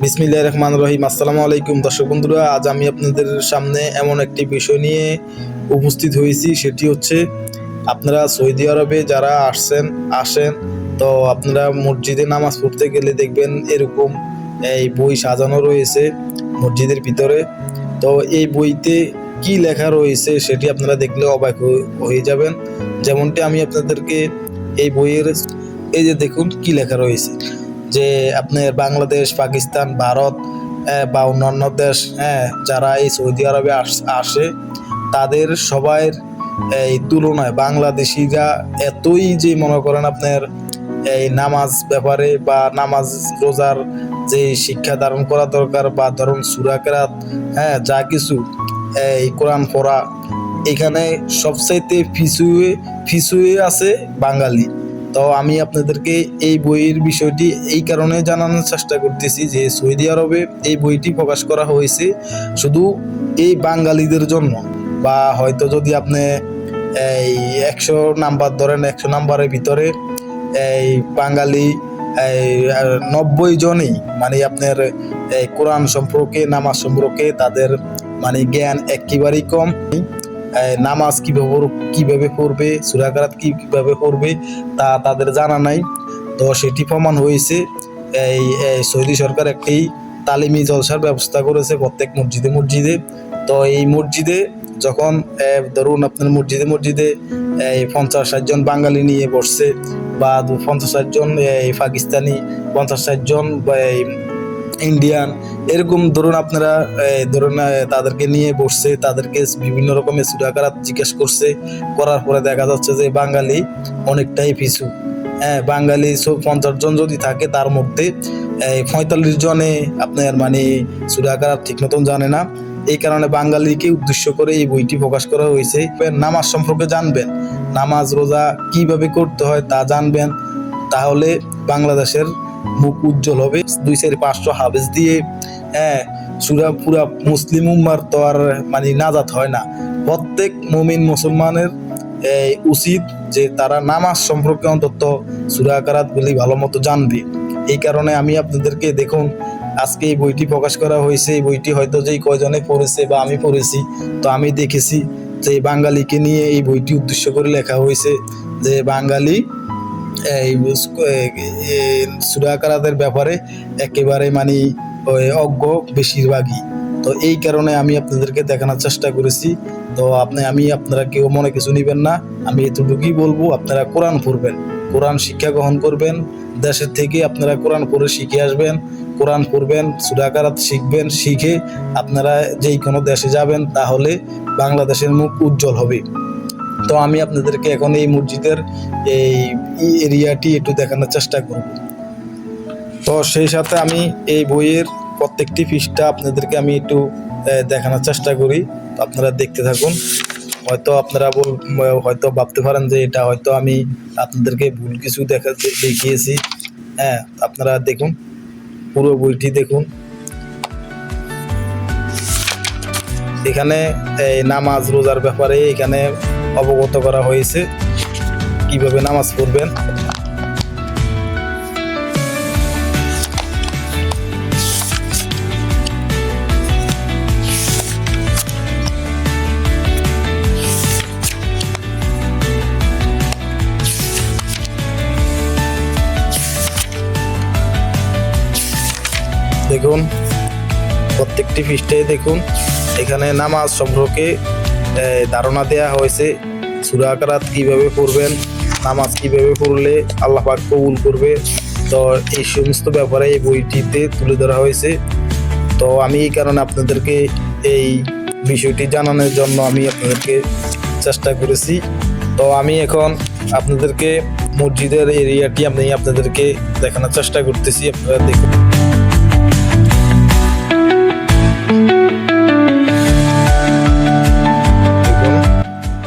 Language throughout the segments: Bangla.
বিসমিল্লাহির রহমানির রহিম। আসসালামু আলাইকুম দর্শক বন্ধুরা, আজ আমি আপনাদের সামনে এমন একটি বিষয় নিয়ে উপস্থিত হয়েছি। সেটি হচ্ছে, আপনারা সৌদি আরবে যারা আসেন, তো আপনারা মসজিদে নামাজ পড়তে গেলে দেখবেন এরকম এই বই সাজানো রয়েছে মসজিদের ভিতরে। তো এই বইতে কি লেখা রয়েছে সেটি আপনারা দেখলে অবাক হয়ে যাবেন। যেমনটি আমি আপনাদেরকে এই বইয়ের এই যে দেখুন কি লেখা রয়েছে, যে আপনার বাংলাদেশ, পাকিস্তান, ভারত বা অন্যান্য দেশ যারা এই সৌদি আরবে আসে তাদের সবার এই তুলনায় বাংলাদেশিরা এতই যে মনে করেন আপনার এই নামাজ ব্যাপারে বা নামাজ রোজার যে শিক্ষা ধারণ করা দরকার, বা ধরুন সূরা কেরাত, যা কিছু এই কোরআন পড়া, এখানে সবচাইতে পিছুয়ে আছে বাঙালি। তো আমি আপনাদেরকে এই বইয়ের বিষয়টি এই কারণে জানানোর চেষ্টা করতেছি যে সৌদি আরবে এই বইটি প্রকাশ করা হয়েছে শুধু এই বাঙালিদের জন্য। বা হয়তো যদি আপনি এই 100 নাম্বার ধরেন, 100 নাম্বারের ভিতরে এই বাঙালি এই 90 জনই মানে আপনার এই কোরআন সম্পর্কে, নামাজ সম্পর্কে তাদের মানে জ্ঞান একেবারেই কম। নামাজ কিভাবে পড়বে, সূরা কেরাত কিভাবে পড়বে তা তাদের জানা নাই। তো সেটি প্রমাণ হয়েছে এই সৌদি সরকার একটি তালিমি জলসার ব্যবস্থা করেছে প্রত্যেক মসজিদে। তো এই মসজিদে যখন ধরুন আপনার মসজিদে এই 50-60 জন বাঙালি নিয়ে বসছে, বা 50-60 জন এই পাকিস্তানি, 50-60 জন ইন্ডিয়ান, এরকম ধরুন আপনারা ধরুন তাদেরকে নিয়ে বসছে, তাদেরকে বিভিন্ন রকমের সূরা কেরাত জিজ্ঞেস করার পরে দেখা যাচ্ছে যে বাঙালি অনেকটাই পিছু। বাঙালি 50 জন যদি থাকে, তার মধ্যে 45 জনে আপনার মানে সূরা কেরাত ঠিক মতন জানে না। এই কারণে বাঙালিকে উদ্দেশ্য করে এই বইটি প্রকাশ করা হয়েছে। নামাজ সম্পর্কে জানবেন, নামাজ রোজা কিভাবে করতে হয় তা জানবেন, তাহলে বাংলাদেশের মুখ উজ্জ্বল হবে। 200-500 হাফেজ দিয়ে পুরা মুসলিম উম্মার তো আর মানে নাজাত হয় না। প্রত্যেক মুমিন মুসলমানের উচিত যে তারা নামাজ সম্পর্কে অন্তত সূরা কেরাত গুলি ভালো মতো জানবে। এই কারণে আমি আপনাদেরকে দেখুন আজকে এই বইটি প্রকাশ করা হয়েছে। এই বইটি হয়তো যেই কয়জনে পড়েছে বা আমি পড়েছি, তো আমি দেখেছি যে বাঙালিকে নিয়ে এই বইটি উদ্দেশ্য করে লেখা হয়েছে যে বাঙালি এই সূরা কেরাতের ব্যাপারে একেবারে মানে অজ্ঞ বেশিরভাগই। তো এই কারণে আমি আপনাদেরকে দেখানোর চেষ্টা করেছি। তো আপনারা কেউ মনে কিছু নেবেন না, আমি এতটুকুই বলবো, আপনারা কোরআন পড়বেন, কোরআন শিক্ষা গ্রহণ করবেন। দেশের থেকে আপনারা কোরআন পড়ে শিখে আসবেন, কোরআন পড়বেন, সূরা কেরাত শিখবেন, শিখে আপনারা যেই কোনো দেশে যাবেন তাহলে বাংলাদেশের মুখ উজ্জ্বল হবে। তো আমি আপনাদেরকে এখন এই মসজিদের এই এরিয়াটি একটু দেখানোর চেষ্টা করব। তো সেই সাথে আমি এই বইয়ের প্রত্যেকটি পৃষ্ঠা আপনাদেরকে আমি একটু দেখানোর চেষ্টা করি। আপনারা দেখতে থাকুন। হয়তো আপনারা হয়তো ভাবতে পারেন যে এটা হয়তো আমি আপনাদেরকে ভুল কিছু দেখিয়েছি। আপনারা দেখুন, পুরো বইটি দেখুন। এখানে এই নামাজ রোজার ব্যাপারে এখানে অবগত করা হয়েছে, কিভাবে নামাজ পড়বেন। দেখুন প্রত্যেকটি পৃষ্ঠায় দেখুন, এখানে নামাজ সম্পর্কে ধারণা দেওয়া হয়েছে। সূরা কেরাত কিভাবে পড়বেন, নামাজ কিভাবে পড়লে আল্লাহ পাক কবুল করবে, তো এই সমস্ত ব্যাপারে এই বইটিতে তুলে ধরা হয়েছে। তো আমি এই কারণে আপনাদেরকে এই বিষয়টি জানানোর জন্য আমি আপনাদেরকে চেষ্টা করেছি। তো আমি এখন আপনাদেরকে মসজিদের এরিয়াটি আপনাদেরকে দেখানোর চেষ্টা করতেছি, আপনারা দেখুন।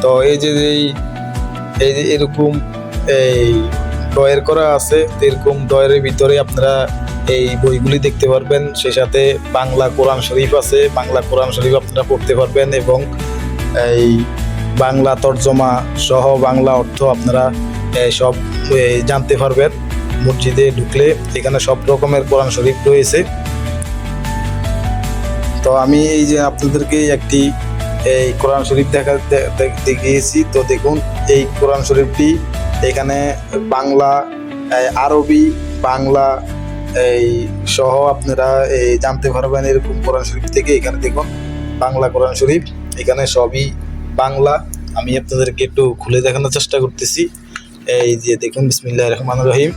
তো এই যে এরকম এই ড্রয়ের করা আছে, এরকম ড্রয়ের ভিতরে আপনারা এই বইগুলি দেখতে পারবেন। সেই সাথে বাংলা কোরআন শরীফ আছে, বাংলা কোরআন শরীফ আপনারা পড়তে পারবেন, এবং এই বাংলা তর্জমা সহ বাংলা অর্থ আপনারা সব জানতে পারবেন। মসজিদে ঢুকলে এখানে সব রকমের কোরআন শরীফ রয়েছে। তো আমি এই যে আপনাদেরকে একটি এই কোরআন শরীফ দেখিয়েছি। তো দেখুন এই কোরআন শরীফটি এখানে বাংলা, আরবি, বাংলা এই সহ আপনারা এই জানতে পারবেন এরকম কোরআন শরীফ থেকে। এখানে দেখুন বাংলা কোরআন শরীফ, এখানে সবই বাংলা। আমি আপনাদেরকে একটু খুলে দেখানোর চেষ্টা করতেছি। এই যে দেখুন, বিসমিল্লাহির রহমানির রহিম।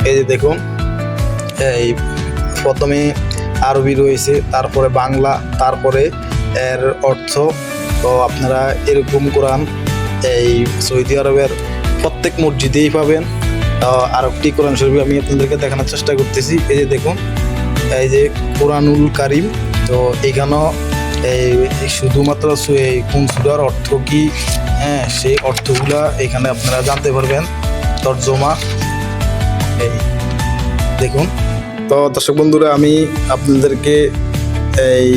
এই যে দেখুন, এই প্রথমে আরবি রয়েছে, তারপরে বাংলা, তারপরে এর অর্থ। তো আপনারা এরকম কোরআন এই সৌদি আরবের প্রত্যেক মসজিদেই পাবেন। আরেকটি কোরআন শরীফ আমি আপনাদেরকে দেখানোর চেষ্টা করতেছি। এই যে দেখুন, এই যে কোরআনুল কারিম। তো এখানেও এই শুধুমাত্র এই কোন সূরার অর্থ কি, হ্যাঁ, সেই অর্থগুলা এখানে আপনারা জানতে পারবেন, তর্জমা। এই দেখুন। তো দর্শক বন্ধুরা, আমি আপনাদেরকে এই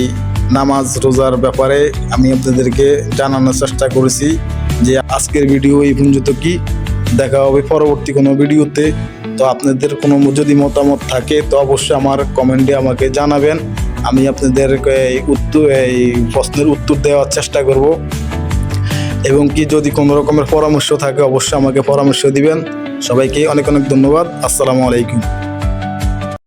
নামাজ রোজার ব্যাপারে আমি আপনাদেরকে জানানোর চেষ্টা করেছি যে আজকের ভিডিও এই পর্যন্ত। কি দেখা হবে পরবর্তী কোনো ভিডিওতে। তো আপনাদের কোনো যদি মতামত থাকে তো অবশ্যই আমার কমেন্টে আমাকে জানাবেন। আমি আপনাদেরকে এই প্রশ্নের উত্তর দেওয়ার চেষ্টা করব, এবং কি যদি কোনো রকমের পরামর্শ থাকে অবশ্যই আমাকে পরামর্শ দিবেন। সবাইকে অনেক অনেক ধন্যবাদ। আসসালামু আলাইকুম।